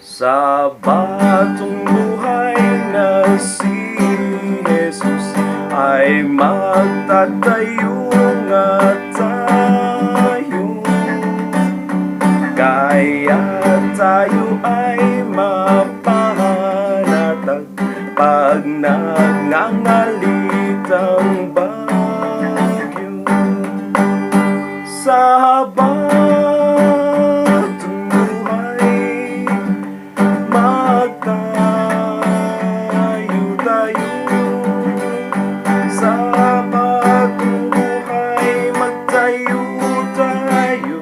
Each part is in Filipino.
Sa batong buhay na si Jesus ay magtatayo nga tayo, kaya tayo ay mapanatag pag nagngangalit ang bagyo. Sa batong buhay magtayo-tayo, sa bagong buhay magtayo-tayo,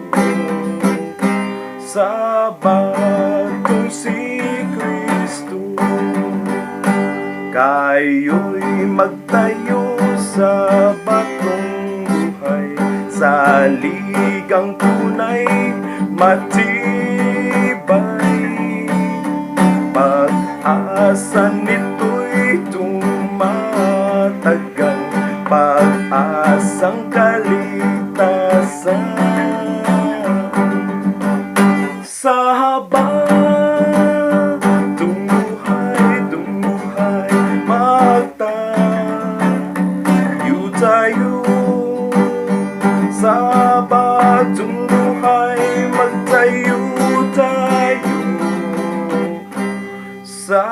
sa bagong si Kristo. Kayo'y magtayo sa bagong buhay, sa ligang tunay matibay. Pag-asa nito'y tumatagal, pag-asang kaligtasan. Sa batong buhay, magtayo-tayo, sa batong buhay magtayo-tayo, sa